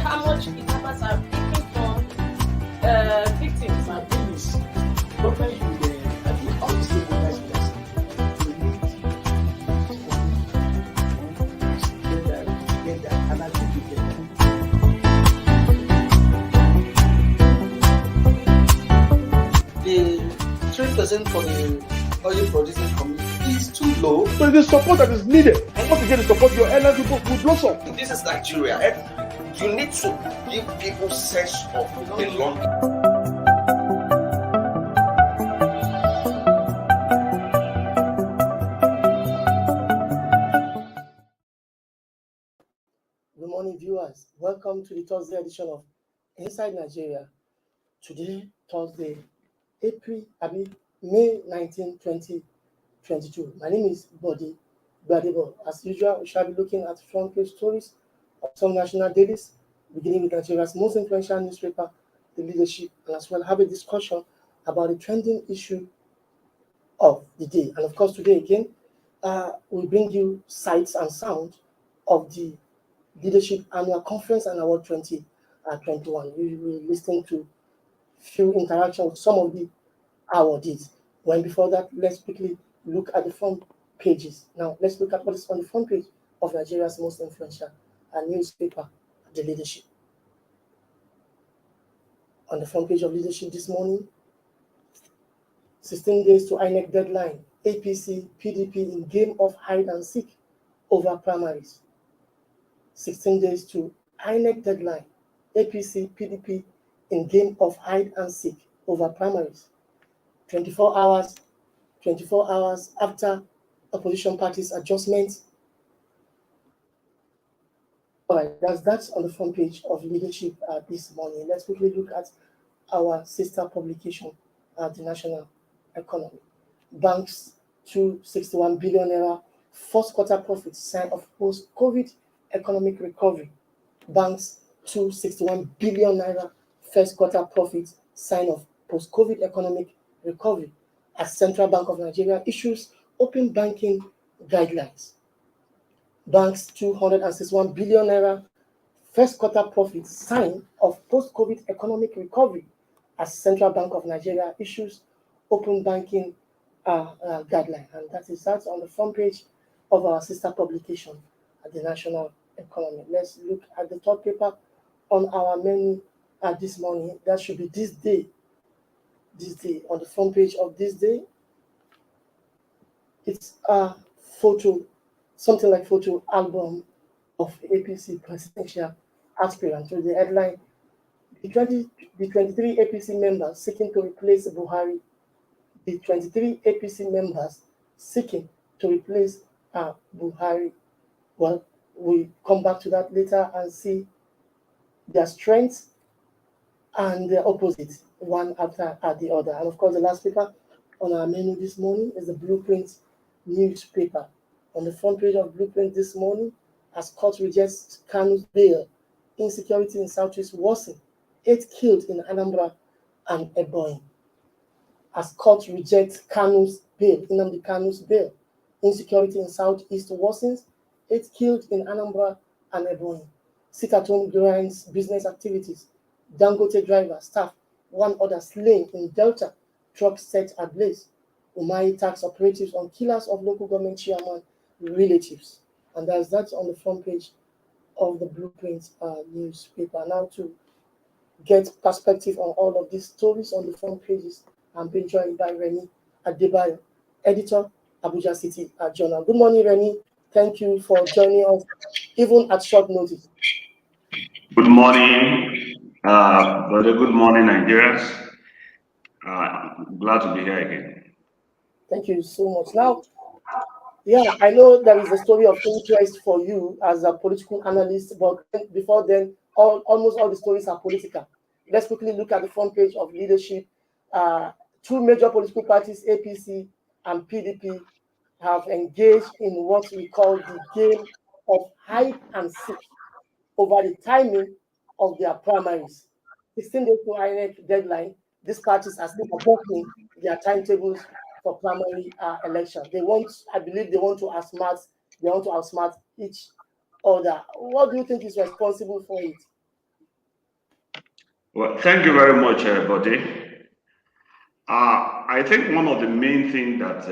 how much kidnappers are taking from victims. My thing is, government should, I think all the stakeholders should get that, and I think you get that. The 3% for the oil producing community is too low. So the support that is needed, and once you get the support, your energy will blossom. This is Nigeria. You need to give people sense of belonging. Good morning, viewers. Welcome to the Thursday edition of Inside Nigeria. Today, Thursday, May 19, 2022. My name is Body Gbadebo. As usual, we shall be looking at front page stories of some national dailies, beginning with Nigeria's most influential newspaper, The Leadership, and as well have a discussion about the trending issue of the day. And of course, today again, we bring you sights and sound of the Leadership Annual Conference and Award 2021. We will listen to few interactions with some of the awardees. When before that, let's quickly look at the front pages. Now, let's look at what is on the front page of Nigeria's most influential newspaper, The Leadership. On the front page of Leadership this morning, 16 days to INEC deadline, APC, PDP in game of hide and seek over primaries. 16 days to INEC deadline, APC, PDP in game of hide and seek over primaries. 24 hours after opposition parties' adjustments. All right, that's on the front page of Leadership this morning. Let's quickly look at our sister publication, The National Economy. Banks 261 billion naira first quarter profits, sign of post-COVID economic recovery. Banks 261 billion naira first quarter profits, sign of post-COVID economic recovery as Central Bank of Nigeria issues open banking guidelines. Banks 261 billion naira first quarter profits, sign of post-COVID economic recovery as Central Bank of Nigeria issues open banking guideline. And that's on the front page of our sister publication at The National Economy. Let's look at the top paper on our menu this morning. That should be This Day. This Day, on the front page of This Day, it's a photo, something like photo album of APC presidential aspirant. So the headline, the 23 APC members seeking to replace Buhari. The 23 APC members seeking to replace Buhari. Well, we come back to that later and see their strengths and their opposites, one after the other. And of course, the last paper on our menu this morning is the Blueprint newspaper. On the front page of Blueprint this morning, as court rejects Kanu's bail, insecurity in Southeast worsen, 8 killed in Anambra and Ebonyi. As court rejects Kanu's bail, Nnamdi Kanu's bail, insecurity in Southeast worsens, 8 killed in Anambra and Ebonyi. Sit-at-home grinds business activities. Dangote driver, staff, 1 other slain in Delta, truck set ablaze. Umahi tax operatives on killers of local government chairman relatives. And that's on the front page of the Blueprint newspaper. Now to get perspective on all of these stories on the front pages, I'm being joined by Remy Adebayo, editor, Abuja City Journal. Good morning, Remy. Thank you for joining us, even at short notice. Good morning, brother. Good morning, Nigerians. Glad to be here again. Thank you so much. Now, yeah, I know there is a story of interest for you as a political analyst, but before then, almost all the stories are political. Let's quickly look at the front page of Leadership. 2 major political parties, APC and PDP, have engaged in what we call the game of hide and seek over the timing of their primaries. 16 days to INEC deadline, these parties are still adopting their timetables for primary election. I believe they want to outsmart each other. What do you think is responsible for it? Well, thank you very much, Buddy. I think one of the main things that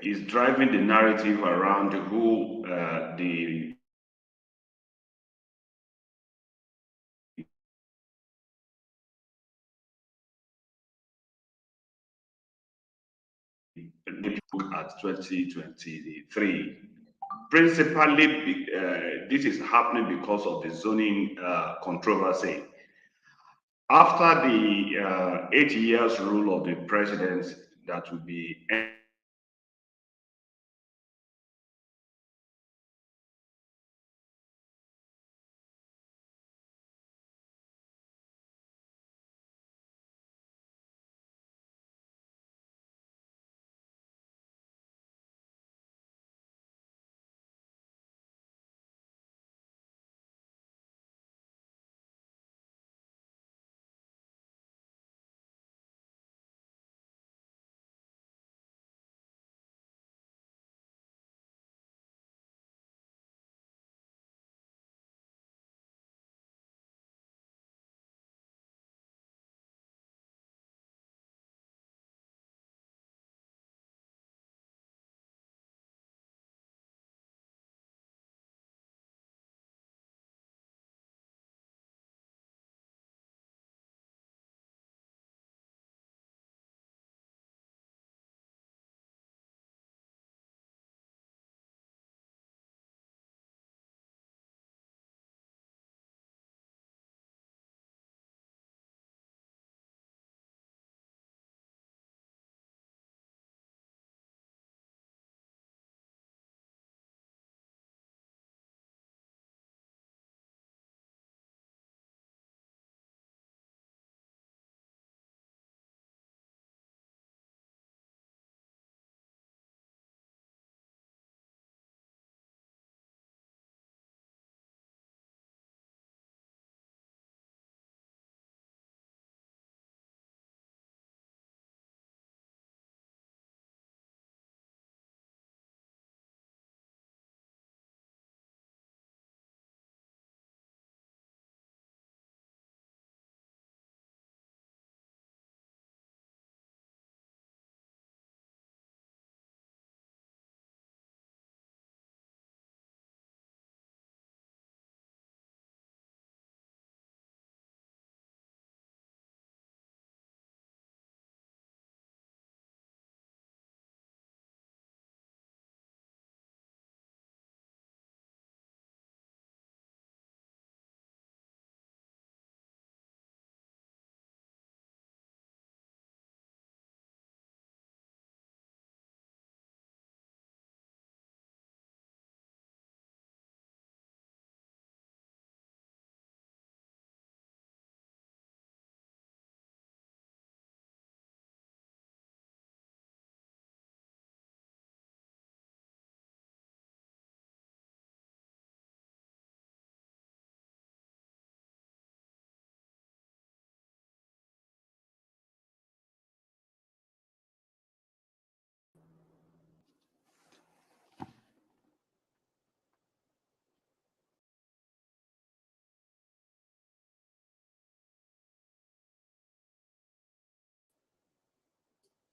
is driving the narrative around who the people at 2023, principally this is happening because of the zoning controversy. After the 8 years rule of the president that will be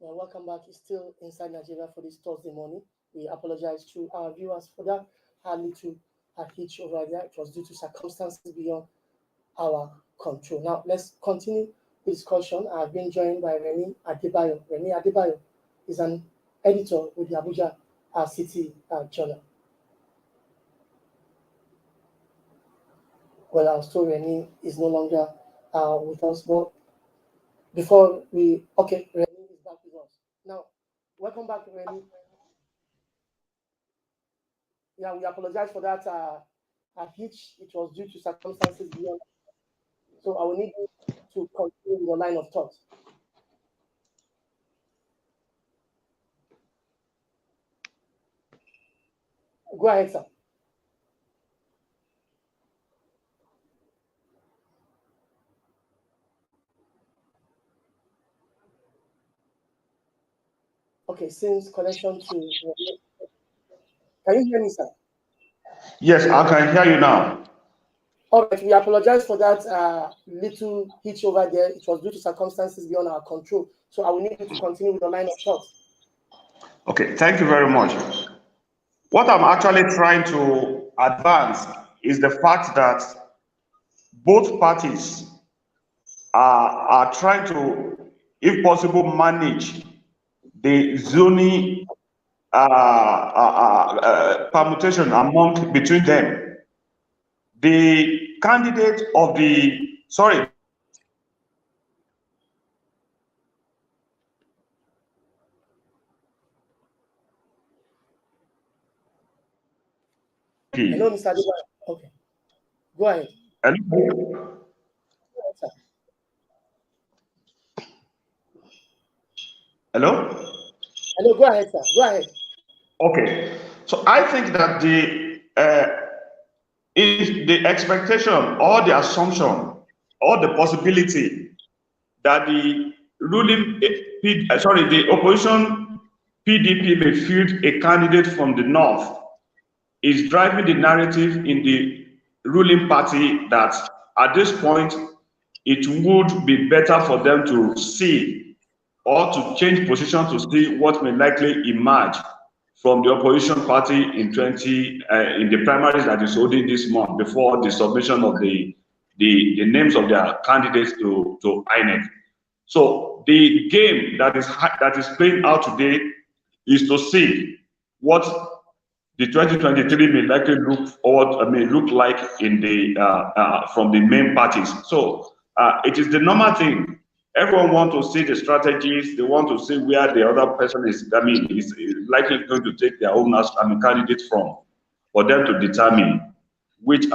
Welcome back. It's still Inside Nigeria for this Thursday morning. We apologize to our viewers for that little hitch over there. It was due to circumstances beyond our control. Now, let's continue the discussion. I've been joined by Remy Adebayo. Remy Adebayo is an editor with the Abuja City Journal. Well, our story Remy is no longer with us, but before we, okay, Remy is back with us. Now, welcome back, Remy. Yeah, we apologize for that hitch. It was due to circumstances beyond. So I will need you to continue your line of thought. Go ahead, sir. Okay, since connection to. Can you hear me, sir? Yes, I can hear you now. All right, we apologize for that little hitch over there. It was due to circumstances beyond our control. So I will need you to continue with the line of thought. Okay, thank you very much. What I'm actually trying to advance is the fact that both parties are trying to, if possible, manage the zoning permutation between them. The candidate of the, sorry. Hello, Mr. Adiba. Okay, go ahead. Hello? Hello? Hello, go ahead, sir. Go ahead. Okay, so I think that the expectation or the assumption or the possibility that the the opposition PDP may field a candidate from the north is driving the narrative in the ruling party that at this point it would be better for them to see or to change position to see what may likely emerge from the opposition party in the primaries that is holding this month before the submission of the names of their candidates to INEC. So the game that is playing out today is to see what the 2023 may likely look like in the from the main parties. So it is the normal thing. Everyone wants to see the strategies. They want to see where the other person is. Is likely going to take their own candidate from, for them to determine which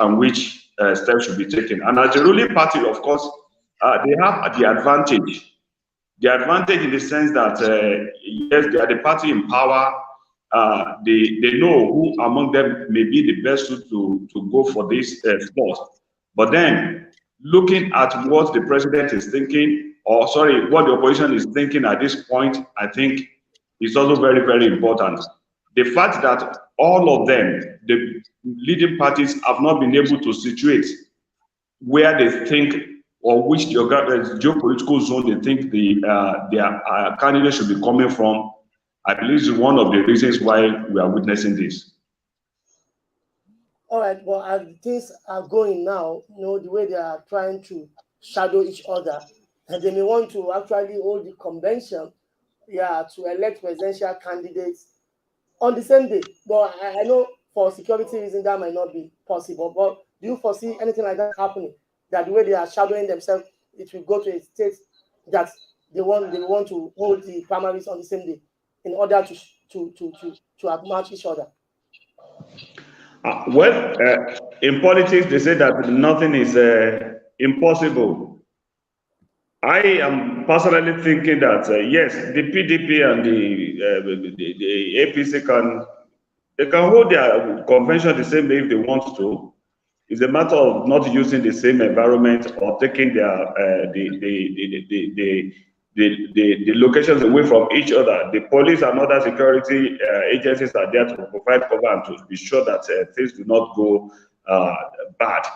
steps should be taken. And as the ruling party, of course, they have the advantage. The advantage in the sense that yes, they are the party in power. They know who among them may be the best to go for this spot. But then, looking at what the president is thinking, or sorry, what the opposition is thinking at this point, I think is also very, very important. The fact that all of them, the leading parties, have not been able to situate where they think or which geopolitical zone they think their candidate should be coming from, I believe is one of the reasons why we are witnessing this. All right, well, as things are going now, the way they are trying to shadow each other, and they may want to actually hold the convention, to elect presidential candidates on the same day. But I know for security reasons that might not be possible. But do you foresee anything like that happening? That the way they are shadowing themselves, it will go to a state that they want to hold the primaries on the same day in order to outmatch each other. In politics, they say that nothing is impossible. I am personally thinking that yes, the PDP and the APC can hold their convention the same day if they want to. It's a matter of not using the same environment or taking their the locations away from each other. The police and other security agencies are there to provide cover and to be sure that things do not go bad.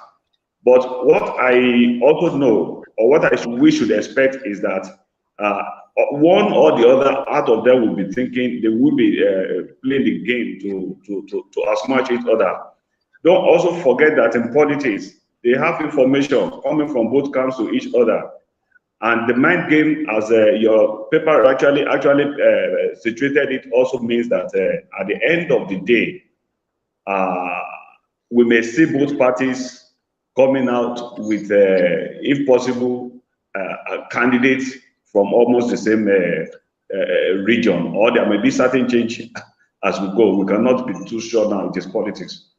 But what I also know, or what we should expect, is that one or the other out of them will be thinking they will be playing the game to outsmart each other. Don't also forget that in politics, they have information coming from both camps to each other. And the mind game, as your paper actually situated it, also means that at the end of the day, we may see both parties coming out with, if possible, candidates from almost the same region, or there may be certain change as we go. We cannot be too sure now. It is politics.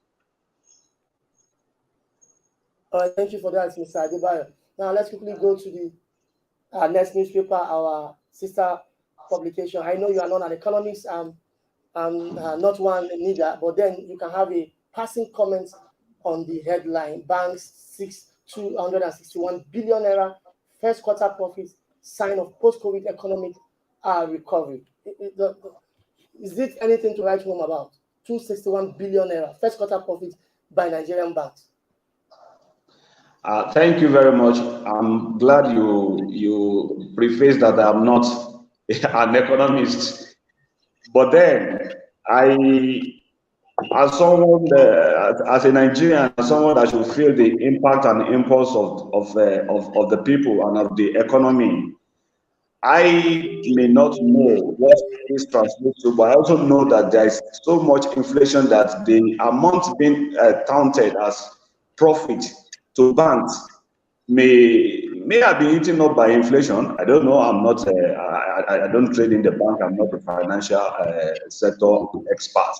All right, thank you for that, Mr. Adebayo. Now let's quickly go to the next newspaper, our sister publication. I know you are not an economist, I'm not one neither, but then you can have a passing comment on the headline: banks 261 billion naira first quarter profits, sign of post-COVID economic recovery. Is it anything to write home about? 261 billion naira first quarter profits by Nigerian banks. Thank you very much. I'm glad you prefaced that I'm not an economist, but then as someone, as a Nigerian, as someone that should feel the impact and impulse of the people and of the economy, I may not know what this translates to, but I also know that there is so much inflation that the amount being counted as profit to banks may have been eaten up by inflation. I don't know. I'm not. I don't trade in the bank. I'm not a financial sector expert.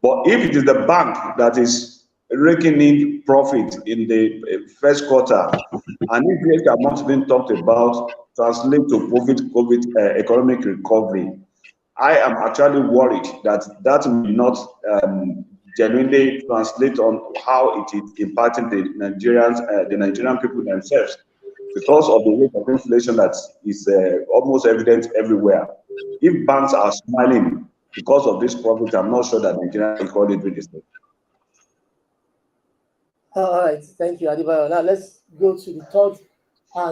But if it is the bank that is raking in profit in the first quarter, and if the amount being talked about translate to COVID economic recovery, I am actually worried that that may not genuinely translate on how it is impacting the Nigerian people themselves, because of the rate of inflation that is almost evident everywhere. If banks are smiling because of this profit, I'm not sure that Nigeria can call it this thing. All right, thank you, Adibayo. Now let's go to the third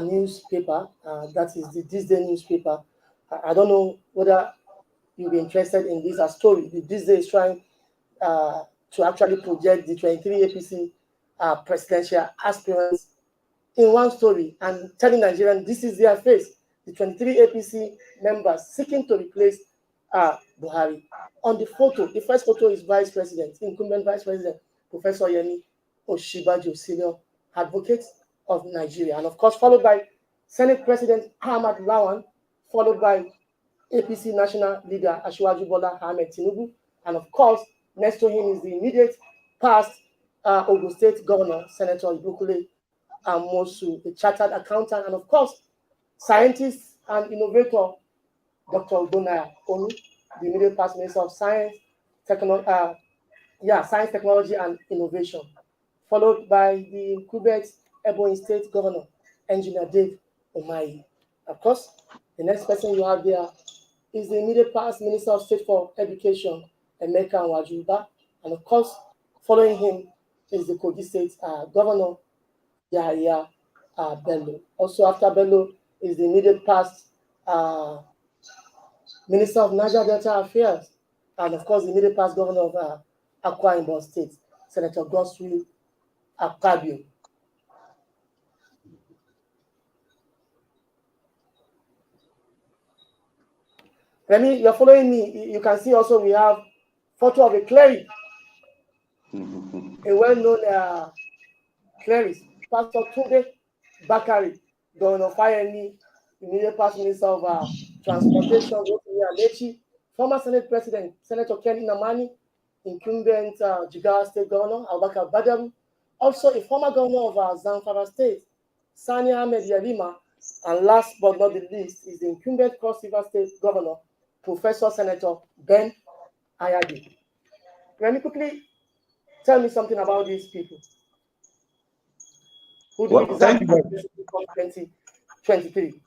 newspaper. That is the THISDAY newspaper. I don't know whether you'll be interested in this story. The THISDAY is trying to actually project the 23 APC presidential aspirants in one story and telling Nigerians this is their face. The 23 APC members seeking to replace Buhari. On the photo, the first photo is Vice President, incumbent Vice President, Professor Yemi Oshibajo, senior advocate of Nigeria. And of course, followed by Senate President Ahmad Lawan, followed by APC national leader Asiwaju Bola Ahmed Tinubu. And of course, next to him is the immediate past Ogun State Governor, Senator Ibukule Amosu, a chartered accountant, and of course, scientist and innovator Dr. Udonaya Onu, the immediate past Minister of Science, Science, Technology, and Innovation, followed by the incumbent Ebonyi State Governor, Engineer Dave Umahi. Of course, the next person you have there is the immediate past Minister of State for Education, Emeka Nwajuba, and of course, following him is the Kogi State Governor, Yahaya Bello. Also after Bello is the immediate past Minister of Niger Delta Affairs, and of course, the immediate past Governor of Akwa Ibom State, Senator Godswill Akpabio. Remy, you're following me. You can see also we have photo of a cleric, a well-known cleric, Pastor Tunde Bakari, Governor Fayemi, immediate past Minister of Transportation, Rotimi Amechi, former Senate President, Senator Ken Inamani, incumbent Jigawa State Governor, Abubakar Badawi, also a former governor of Zamfara State, Sani Ahmed Yarima, and last but not the least is the incumbent Cross River State Governor, Professor Senator Ben Ayadi. Can you quickly tell me something about these people? Who do we design for 2023?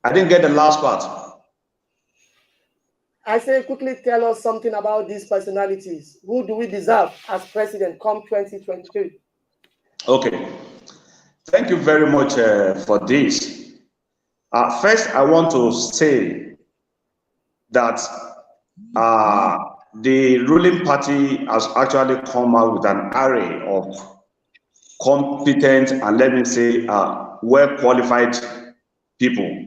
I didn't get the last part. I say quickly tell us something about these personalities. Who do we deserve as president come 2023? Okay. Thank you very much for this. First, I want to say that the ruling party has actually come out with an array of competent and, let me say, well-qualified people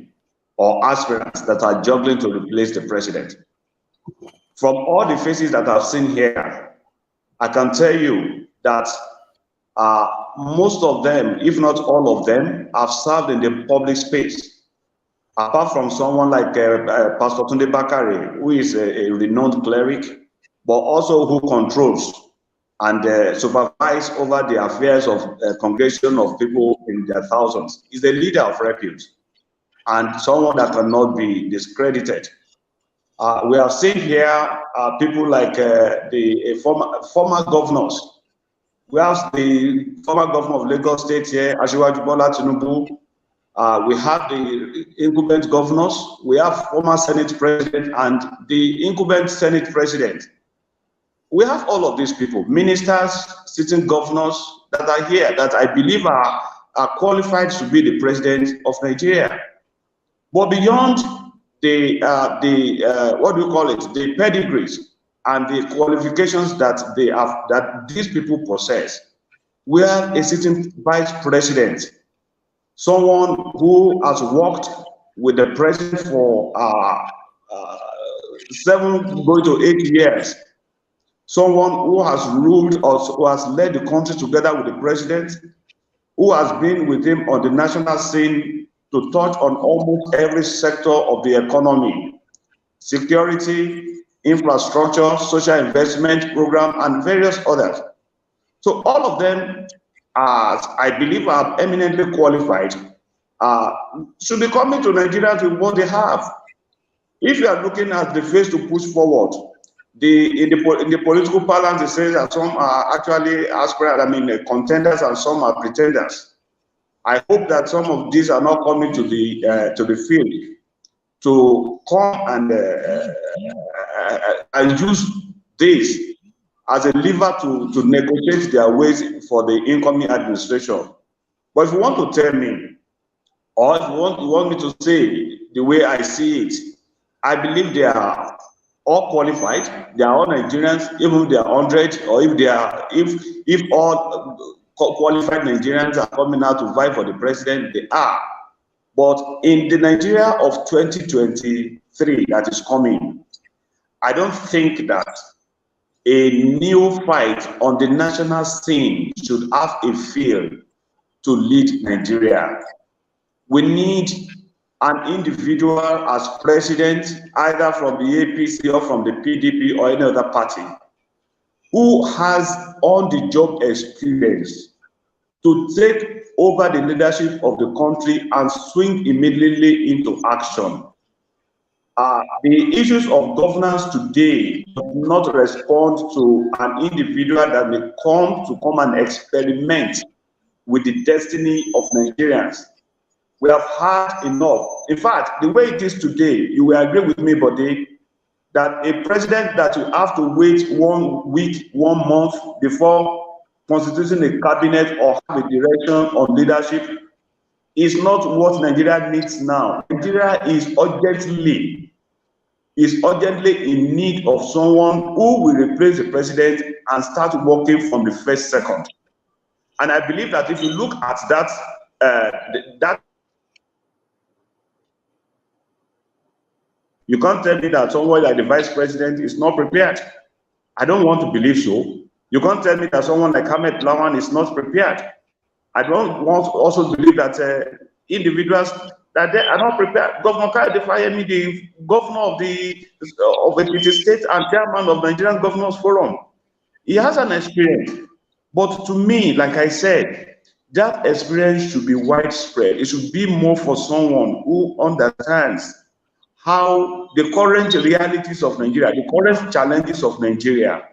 or aspirants that are juggling to replace the president. From all the faces that I've seen here, I can tell you that most of them, if not all of them, have served in the public space. Apart from someone like Pastor Tunde Bakari, who is a renowned cleric, but also who controls and supervises over the affairs of a congregation of people in their thousands. He's a leader of repute and someone that cannot be discredited. We have seen here people like the former governors. We have the former governor of Lagos State here, Asiwaju Bola Tinubu. We have the incumbent governors. We have former Senate president and the incumbent Senate president. We have all of these people, ministers, sitting governors, that are here that I believe are qualified to be the president of Nigeria. But beyond the what do you call it, the pedigrees and the qualifications that they have, that these people possess, we have a sitting vice president, someone who has worked with the president for 7 going to 8 years, someone who has ruled or who has led the country together with the president, who has been with him on the national scene to touch on almost every sector of the economy, security, infrastructure, social investment program, and various others. So all of them, I believe, are eminently qualified, should be coming to Nigeria with what they have. If you are looking at the face to push forward, in the political balance, they say that some are actually aspirant, contenders, and some are pretenders. I hope that some of these are not coming to the field to come and use this as a lever to negotiate their ways for the incoming administration. But if you want to tell me, or if you want me to say the way I see it, I believe they are all qualified. They are all Nigerians, even if they are 100, or if all qualified Nigerians are coming out to vie for the president, they are. But in the Nigeria of 2023 that is coming, I don't think that a new fight on the national scene should have a field to lead Nigeria. We need an individual as president, either from the APC or from the PDP or any other party, who has on-the-job experience to take over the leadership of the country and swing immediately into action. The issues of governance today do not respond to an individual that may come and experiment with the destiny of Nigerians. We have had enough. In fact, the way it is today, you will agree with me, Bode, that a president that you have to wait 1 week, 1 month before constituting a cabinet or have a direction on leadership is not what Nigeria needs now. Nigeria is urgently in need of someone who will replace the president and start working from the first second. And I believe that if you look at that, you can't tell me that someone like the vice president is not prepared. I don't want to believe so. You can't tell me that someone like Ahmed Lawan is not prepared. I don't want to also believe that individuals that they are not prepared. Governor Kayode Fayemi, the governor of Ekiti State and chairman of Nigerian Governors Forum, he has an experience. But to me, like I said, that experience should be widespread. It should be more for someone who understands how the current realities of Nigeria, the current challenges of Nigeria,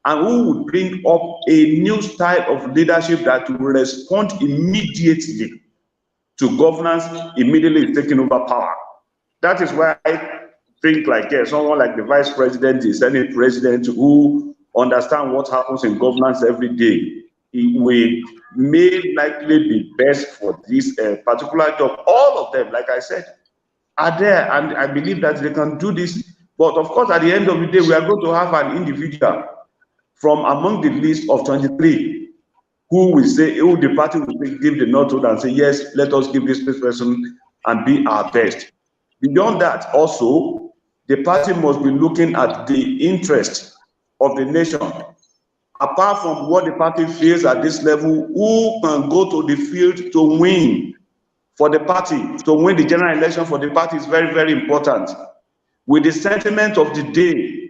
and who would bring up a new style of leadership that will respond immediately to governance immediately taking over power. That is why I think like someone like the vice president, the Senate president, who understand what happens in governance every day, it will may likely be best for this particular job. All of them, like I said, are there, and I believe that they can do this. But of course, at the end of the day, we are going to have an individual from among the list of 23 who will say, who the party will give the nod to and say, yes, let us give this person and be our best. Beyond that, also, the party must be looking at the interest of the nation. Apart from what the party feels at this level, who can go to the field to win for the party, to win the general election for the party is very, very important. With the sentiment of the day,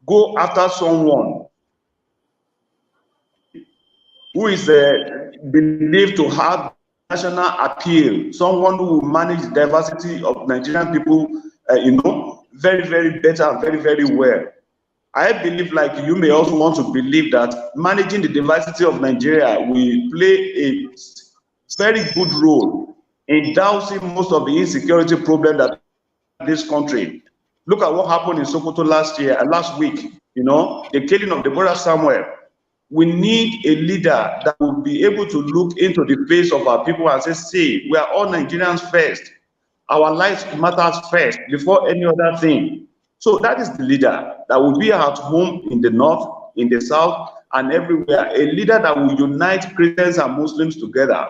go after someone who is believed to have national appeal, someone who will manage the diversity of Nigerian people, very, very better and very, very well. I believe, like you may also want to believe, that managing the diversity of Nigeria will play a very good role in dousing most of the insecurity problem that this country. Look at what happened in Sokoto last week, the killing of Deborah Samuel. we need a leader that will be able to look into the face of our people and say, see, we are all Nigerians first. Our lives matters first before any other thing. So that is the leader that will be at home in the north, in the south, and everywhere. A leader that will unite Christians and Muslims together.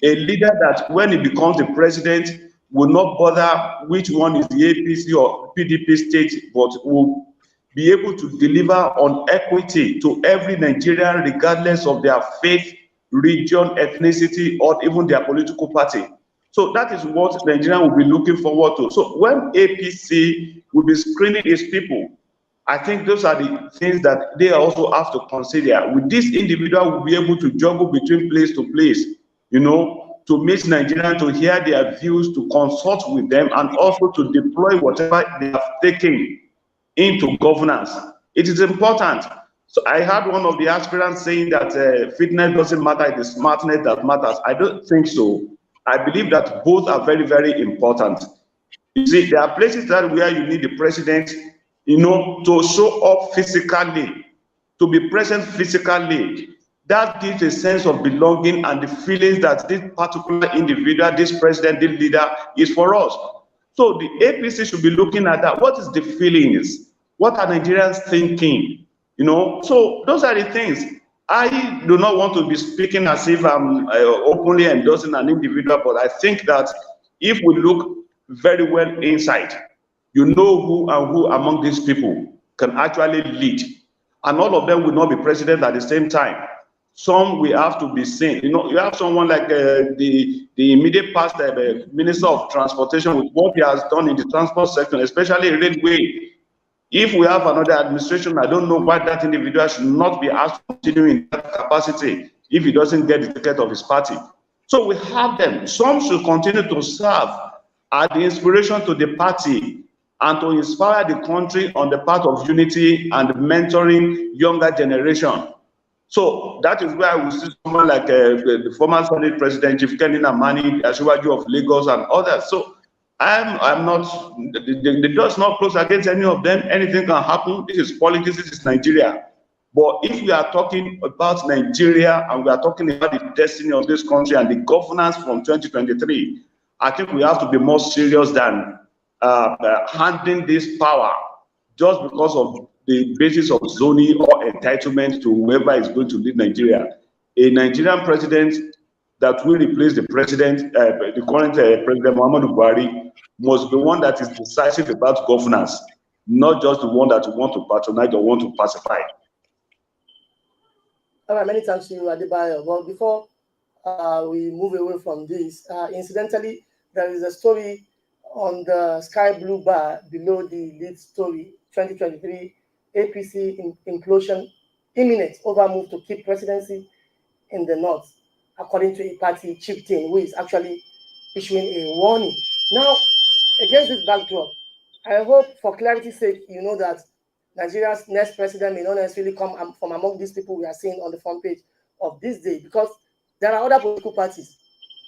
A leader that when he becomes the president will not bother which one is the APC or PDP state, but will be able to deliver on equity to every Nigerian regardless of their faith, region, ethnicity, or even their political party. So that is what Nigeria will be looking forward to. So when APC will be screening its people, I think those are the things that they also have to consider. With this individual, will be able to juggle between place to place, you know, to meet Nigerians, to hear their views, to consult with them, and also to deploy whatever they have taken into governance. It is important. So I had one of the aspirants saying that fitness doesn't matter, it is smartness that matters. I don't think so. I believe that both are very, very important. You see, there are places that where you need the president, you know, to show up physically, to be present physically. That gives a sense of belonging and the feelings that this particular individual, this president, this leader is for us. So the APC should be looking at that. What is the feelings? What are Nigerians thinking? You know, so those are the things. I do not want to be speaking as if I'm openly endorsing an individual, but I think that if we look very well inside, you know who and who among these people can actually lead. And all of them will not be president at the same time. Some will have to be seen. You know, you have someone like the immediate past Minister of Transportation with what he has done in the transport sector, especially railway. If we have another administration, I don't know why that individual should not be asked to continue in that capacity if he doesn't get the ticket of his party. So we have them. Some should continue to serve as the inspiration to the party and to inspire the country on the path of unity and mentoring younger generation. So that is where we see someone like the former Senate President, Chief Kenny Namani, Asiwaju of Lagos, and others. So I'm not, the door's not closed against any of them. Anything can happen. This is politics, this is Nigeria. But if we are talking about Nigeria and we are talking about the destiny of this country and the governance from 2023, I think we have to be more serious than handing this power just because of the basis of zoning or entitlement to whoever is going to lead Nigeria. A Nigerian president that will replace the president, the current President Muhammadu Buhari, must be one that is decisive about governance, not just the one that you want to patronize or want to pacify. All right, many thanks to you, Adebayo. Well, before we move away from this, incidentally, there is a story on the sky blue bar below the lead story, 2023 APC implosion imminent over move to keep presidency in the north, according to a party chieftain who is actually issuing a warning. Now, against this backdrop, I hope for clarity's sake, you know that Nigeria's next president may not necessarily come from among these people we are seeing on the front page of this day, because there are other political parties,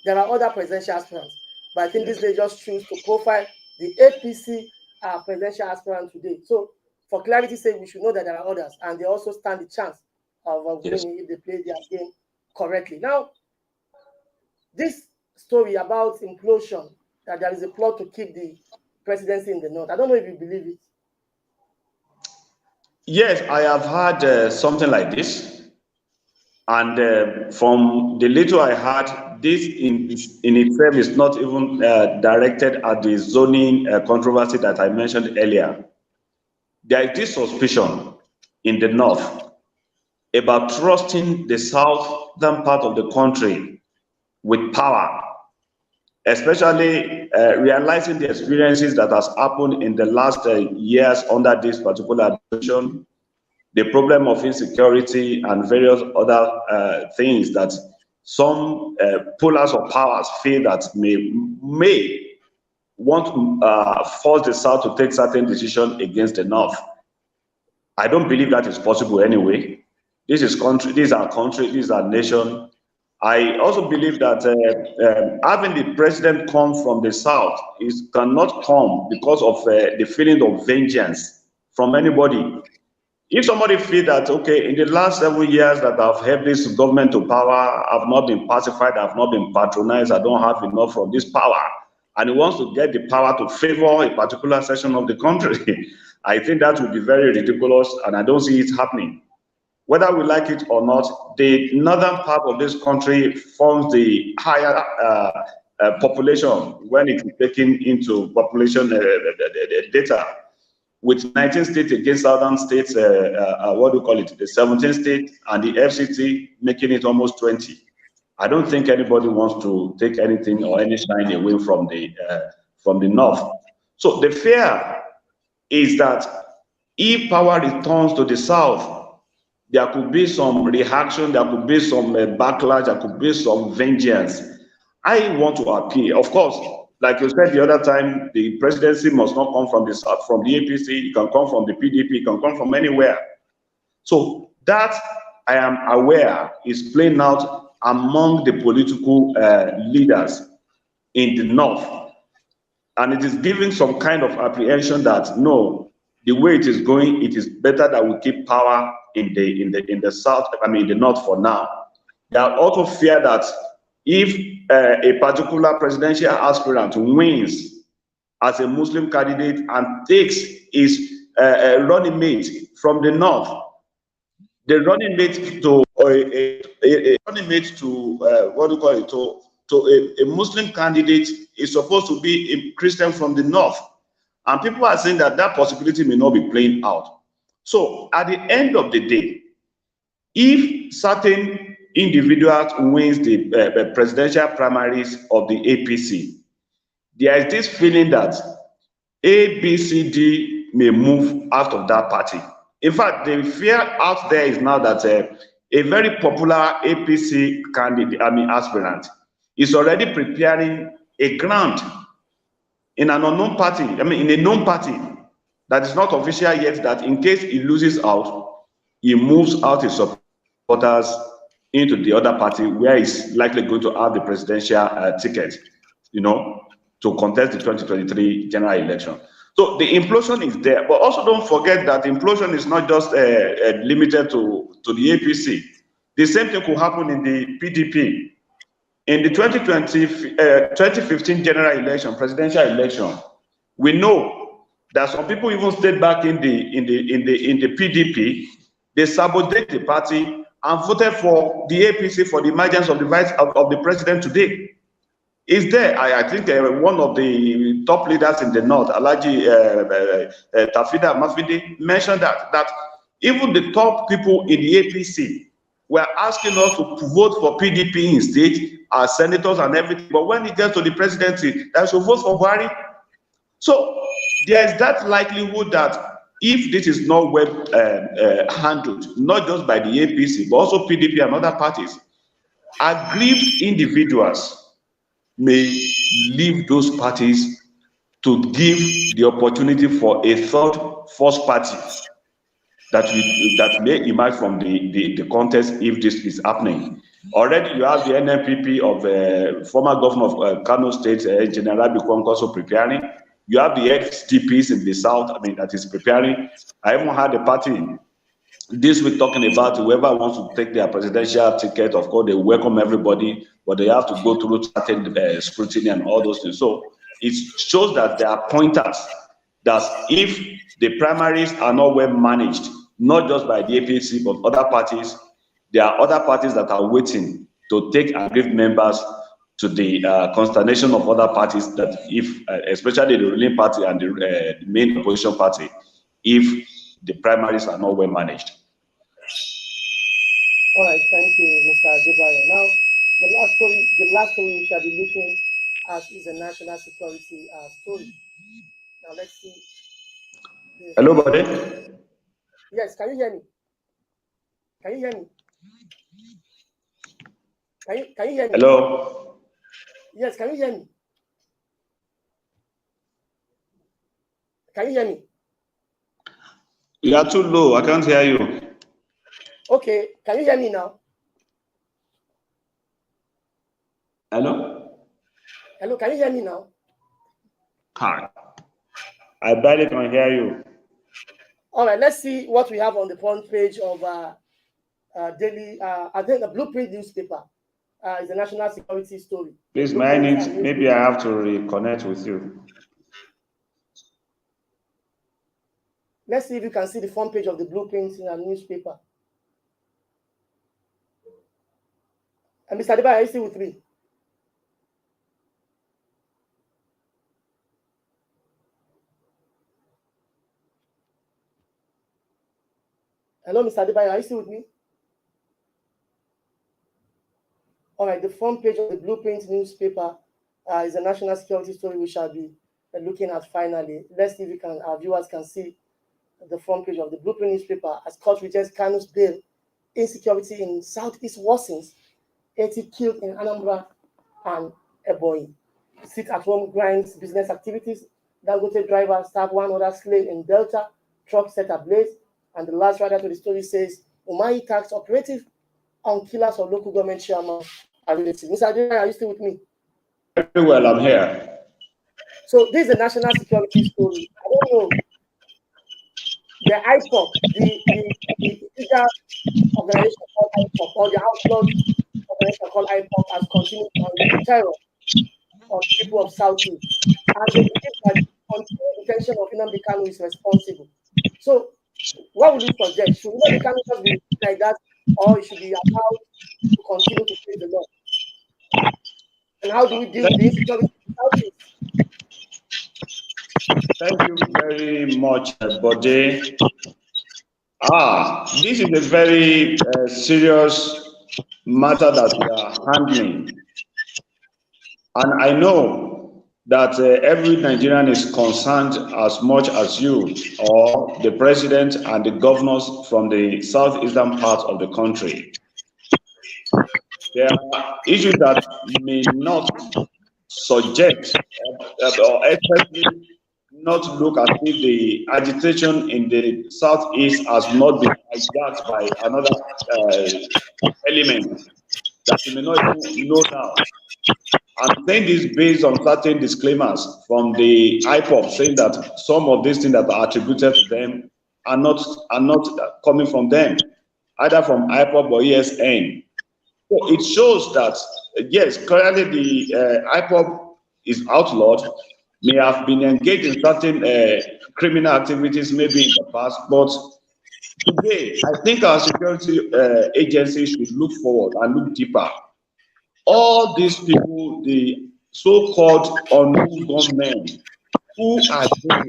there are other presidential aspirants, but I think this day just choose to profile the APC presidential aspirant today. So, for clarity's sake, we should know that there are others, and they also stand the chance of winning if they play their game correctly. Now, this story about implosion, that there is a plot to keep the presidency in the north, I don't know if you believe it. Yes, I have heard something like this. And from the little I heard, this in itself is not even directed at the zoning controversy that I mentioned earlier. There is this suspicion in the north about trusting the southern part of the country with power, especially realizing the experiences that has happened in the last years under this particular administration, the problem of insecurity and various other things that some pullers of powers feel that may want to force the South to take certain decisions against the North. I don't believe that is possible anyway. This is country, this is our country, this is our nation. I also believe that having the president come from the South cannot come because of the feeling of vengeance from anybody. If somebody feel that, okay, in the last 7 years that I've helped this government to power, I've not been pacified, I've not been patronized, I don't have enough from this power, and he wants to get the power to favor a particular section of the country, I think that would be very ridiculous, and I don't see it happening. Whether we like it or not, the northern part of this country forms the higher population when it is taken into population data. With 19 states against southern states, what do you call it, the 17 states and the FCT making it almost 20. I don't think anybody wants to take anything or any shine away from the north. So the fear is that if power returns to the south, there could be some reaction, there could be some backlash, there could be some vengeance. I want to appeal, of course. Like you said the other time, the presidency must not come from the south, from the APC. It can come from the PDP. It can come from anywhere. So that, I am aware, is playing out among the political leaders in the north, and it is giving some kind of apprehension that no, the way it is going, it is better that we keep power in the south. I mean, in the north for now. They also fear that if a particular presidential aspirant wins as a Muslim candidate and takes his running mate from the north, the running mate to what do you call it, to a Muslim candidate is supposed to be a Christian from the north, and people are saying that that possibility may not be playing out. So at the end of the day, if certain individuals wins the presidential primaries of the APC, there is this feeling that A, B, C, D may move out of that party. In fact, the fear out there is now that a very popular APC candidate, aspirant, is already preparing a ground in an unknown party, in a known party that is not official yet, that in case he loses out, he moves out his supporters into the other party where he's likely going to have the presidential ticket, to contest the 2023 general election. So the implosion is there, but also don't forget that implosion is not just limited to the APC. The same thing could happen in the PDP. In the 2015 general election, presidential election, we know that some people even stayed back in the PDP. They sabotaged the party and voted for the APC for the emergence of the president today. Is there? I think one of the top leaders in the north, Alhaji Tafida Mafidi, mentioned that even the top people in the APC were asking us to vote for PDP in state, as senators and everything. But when it gets to the presidency, they should vote for Buhari. So there is that likelihood that if this is not well handled, not just by the APC, but also PDP and other parties, aggrieved individuals may leave those parties to give the opportunity for a third force party that may emerge from the contest if this is happening. Already you have the NNPP of former governor of Kano State, General Bikon, also preparing. You have the HDPs in the south, that is preparing. I even had a party this week talking about whoever wants to take their presidential ticket. Of course, they welcome everybody, but they have to go through certain scrutiny and all those things. So it shows that there are pointers that if the primaries are not well managed, not just by the APC, but other parties, there are other parties that are waiting to take aggrieved members to the consternation of other parties, that if, especially the ruling party and the main opposition party, if the primaries are not well managed. All right, thank you, Mr. Adebayo. Now, the last story we shall be looking at is a national security story. Now, let's see. Hello, buddy. Yes, can you hear me? Can you hear me? Can you hear me? Hello. Yes, can you hear me? Can you hear me? You are too low. I can't hear you. Okay, can you hear me now? Hello? Hello, can you hear me now? Hi. I barely can hear you. All right, let's see what we have on the front page of daily. I think the Blueprint newspaper is a national security story. Please, maybe I have to reconnect with you. Let's see if you can see the front page of the Blueprint newspaper. And Mr. Deba, are you still with me? Hello, Mr. Deba, are you still with me? All right, the front page of the Blueprint newspaper is a national security story we shall be looking at finally. Let's see if our viewers can see the front page of the Blueprint newspaper. As court rejects Kanu's bail, insecurity in Southeast worsens, 80 killed in Anambra and Ebonyi. Sit at home grinds business activities. Dangote driver stabbed one other slave in Delta. Truck set ablaze. And the last writer to the story says, Umahi tax operative on killers of local government chairman are related. Mr. Adrian, are you still with me? Very well, I'm here. So this is a national security story. I don't know. The IPOP, the organization called IPOP, or the outlawed organization called IPOP, has continued to unleash terror on people of Southeast. And they believe that the continued detention of Nnamdi Kanu is responsible. So, what would you suggest? Should Nnamdi Kanu just be like that, or it should be allowed to continue to face the law? And how do we deal with the insecurity in Southeast? Thank you very much, Bode. This is a very serious matter that we are handling. And I know that every Nigerian is concerned as much as you or the president and the governors from the southeastern part of the country. There are issues that may not suggest or especially not look as if the agitation in the southeast has not been hijacked by another element that you may not even know now. I'm saying this based on certain disclaimers from the IPOP saying that some of these things that are attributed to them are not coming from them, either from IPOP or ESN. So it shows that yes, clearly the IPOP is outlawed, may have been engaged in certain criminal activities maybe in the past, but today I think our security agencies should look forward and look deeper. All these people, the so-called unknown gunmen, who are they?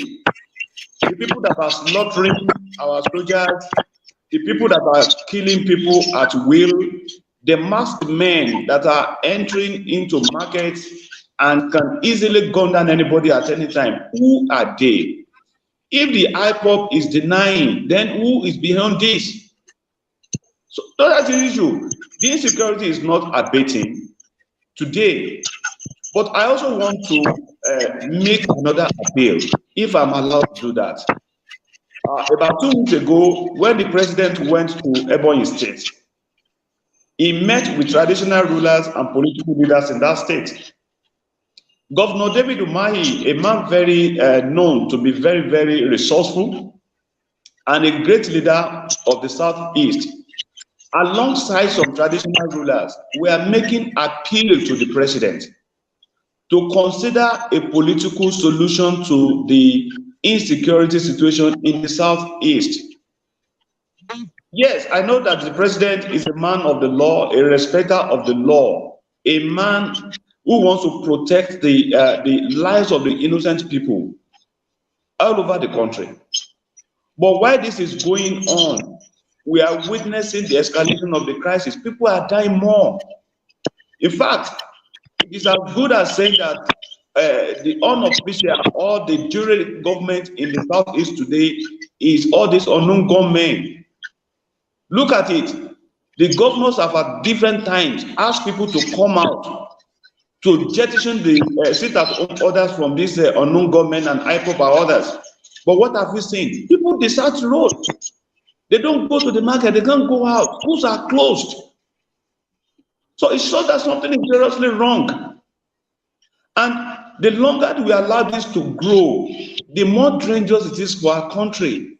The people that are slaughtering our soldiers, the people that are killing people at will, the masked men that are entering into markets and can easily gun down anybody at any time. Who are they? If the IPOP is denying, then who is behind this? So that's the issue. The insecurity is not abating today. But I also want to make another appeal, if I'm allowed to do that. About 2 weeks ago, when the president went to Ebonyi State, he met with traditional rulers and political leaders in that state. Governor David Umahi, a man very known to be very, very resourceful and a great leader of the Southeast, alongside some traditional rulers, were making appeal to the president to consider a political solution to the insecurity situation in the Southeast. Yes, I know that the president is a man of the law, a respecter of the law, a man who wants to protect the lives of the innocent people all over the country. But while this is going on, we are witnessing the escalation of the crisis. People are dying more. In fact, it is as good as saying that the unofficial or the jury government in the Southeast today is all these unknown gunmen. Look at it. The governors have at different times asked people to come out to jettison the sit-at-home orders from these unknown gunmen and IPOP and others. But what have we seen? People desert the road. They don't go to the market. They can't go out. Schools are closed. So it shows that something is seriously wrong. And the longer we allow this to grow, the more dangerous it is for our country.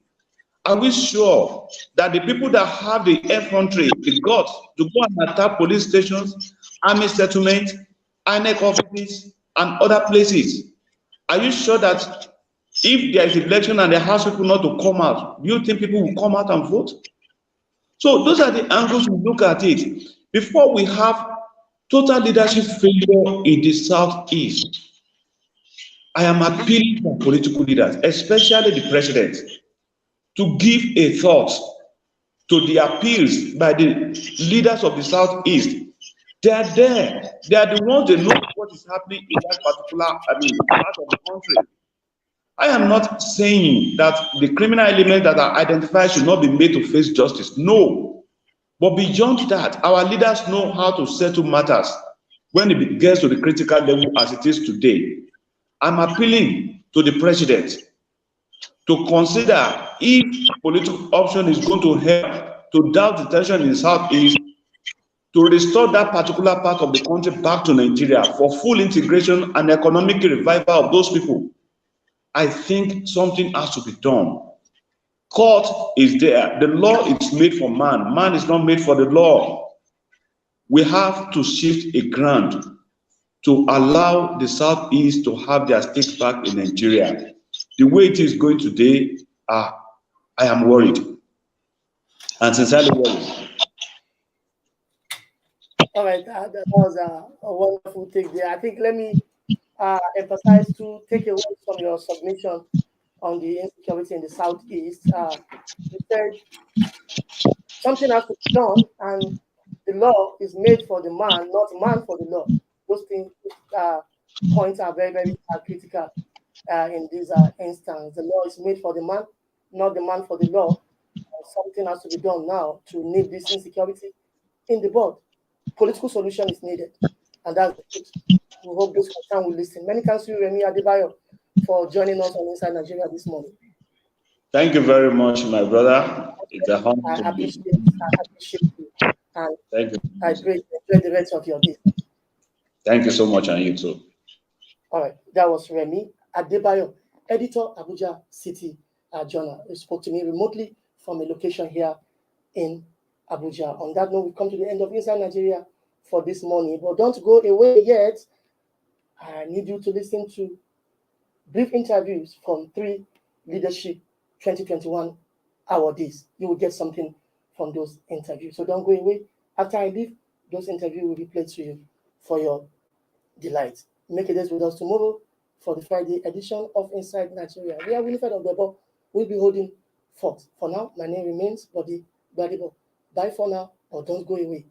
Are we sure that the people that have the effrontery, the guts to go and attack police stations, army settlements, INEC offices, and other places, are you sure that if there is election and they ask people not to come out, do you think people will come out and vote? So those are the angles we look at it. Before we have total leadership failure in the Southeast, I am appealing for political leaders, especially the president, to give a thought to the appeals by the leaders of the Southeast. They are there. They are the ones that know what is happening in that particular, part of the country. I am not saying that the criminal elements that are identified should not be made to face justice. No. But beyond that, our leaders know how to settle matters when it gets to the critical level as it is today. I'm appealing to the president to consider if political option is going to help to down the tension in the Southeast, to restore that particular part of the country back to Nigeria for full integration and economic revival of those people. I think something has to be done. Court is there. The law is made for man. Man is not made for the law. We have to shift a ground to allow the Southeast to have their state back in Nigeria. The way it is going today, I am worried. And sincerely worried. All right, that was a wonderful take there. I think let me emphasize to take away from your submission on the insecurity in the Southeast. You said something has to be done, and the law is made for the man, not man for the law. Those things, points are very, very critical in this instance. The law is made for the man, not the man for the law. Something has to be done now to nip this insecurity in the bud. Political solution is needed, and that's the truth. We hope those concerned will listen. Many thanks to you, Remi Adebayo, for joining us on Inside Nigeria this morning. Thank you very much, my brother. It's a honor. I appreciate you. And thank you. I enjoy the rest of your day. Thank you so much, and you too. All right, that was Remi Adebayo, editor, Abuja City Journal. He spoke to me remotely from a location here in Abuja. On that note, we come to the end of Inside Nigeria for this morning. But don't go away yet. I need you to listen to brief interviews from 3 Leadership 2021 awardees. You will get something from those interviews. So don't go away. After I leave, those interviews will be played to you for your delight. Make a date with us tomorrow for the Friday edition of Inside Nigeria. We are Winifred of the Bob. We'll be holding forth. For now, my name remains Body Gbadebo. Bye for now, or don't go away.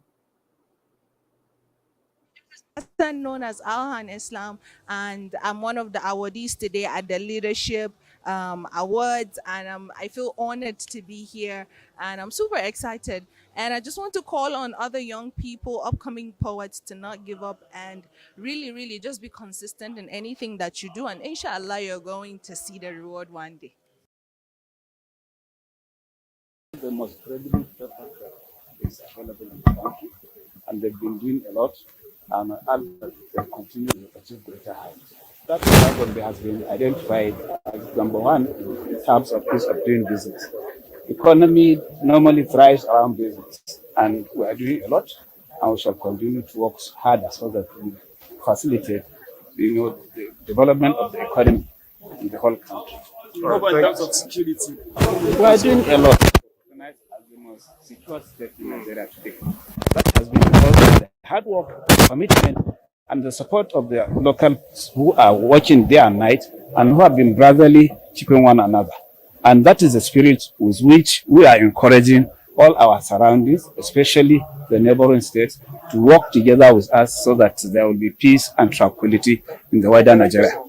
Known as Alhan Islam, and I'm one of the awardees today at the Leadership Awards, and I feel honored to be here, and I'm super excited. And I just want to call on other young people, upcoming poets, to not give up and really, really just be consistent in anything that you do, and inshallah, you're going to see the reward one day. The most credible paper that is available in the country, and they've been doing a lot, and they continue to achieve greater heights. That has been identified as number one in terms of ease of doing business. Economy normally thrives around business, and we are doing a lot, and we shall continue to work hard so that we facilitate, the development of the economy in the whole country. How about in terms of security? We are doing a lot. As the most secure state in Nigeria today. That has been because of the hard work, commitment, and the support of the locals who are working day and night and who have been brotherly keeping one another. And that is the spirit with which we are encouraging all our surroundings, especially the neighboring states, to work together with us so that there will be peace and tranquility in the wider Nigeria.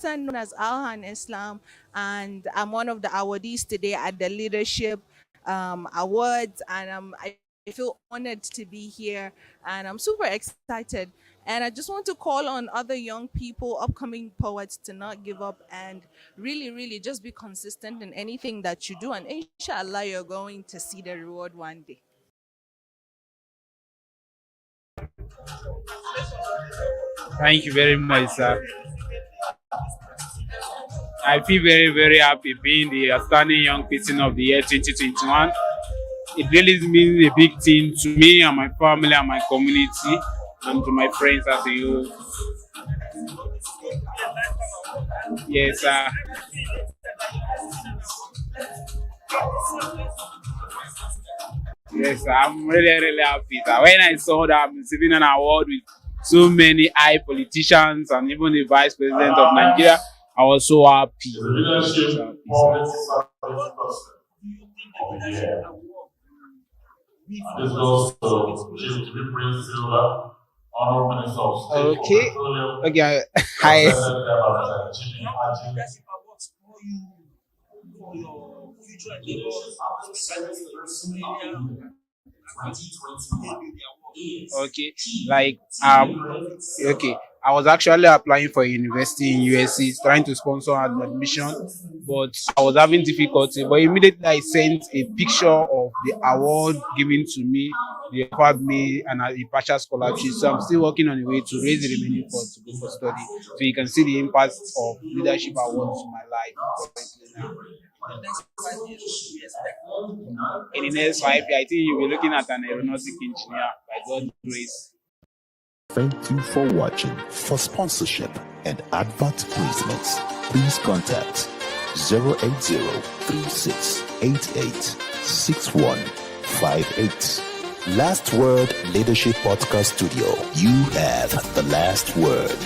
Known as Alhan Islam, and I'm one of the awardees today at the Leadership Awards, and I feel honored to be here, and I'm super excited. And I just want to call on other young people, upcoming poets, to not give up and really, really just be consistent in anything that you do, and inshallah, you're going to see the reward one day. Thank you very much, sir. I feel very, very happy being the outstanding young person of the year 2021. It really means a big thing to me and my family and my community and to my friends as a whole. Yes, sir. Yes, I'm really, really happy. Sir. When I saw that I'm receiving an award with so many high politicians and even the vice president of Nigeria, I was so happy. This goes to Chief Prince Silva, Honorable Minister of State. Okay. Hi. Okay, like okay. I was actually applying for a university in USC, trying to sponsor an admission, but I was having difficulty. But immediately I sent a picture of the award given to me. They offered me a partial scholarship, so I'm still working on a way to raise the remaining funds to go for study, so you can see the impact of leadership awards to my life. In the next 5 years, I think you'll be looking at an aeronautic engineer by God's grace. Thank you for watching. For sponsorship and advert placements, please contact 080-3688-6158. Last Word Leadership Podcast Studio. You have the last word.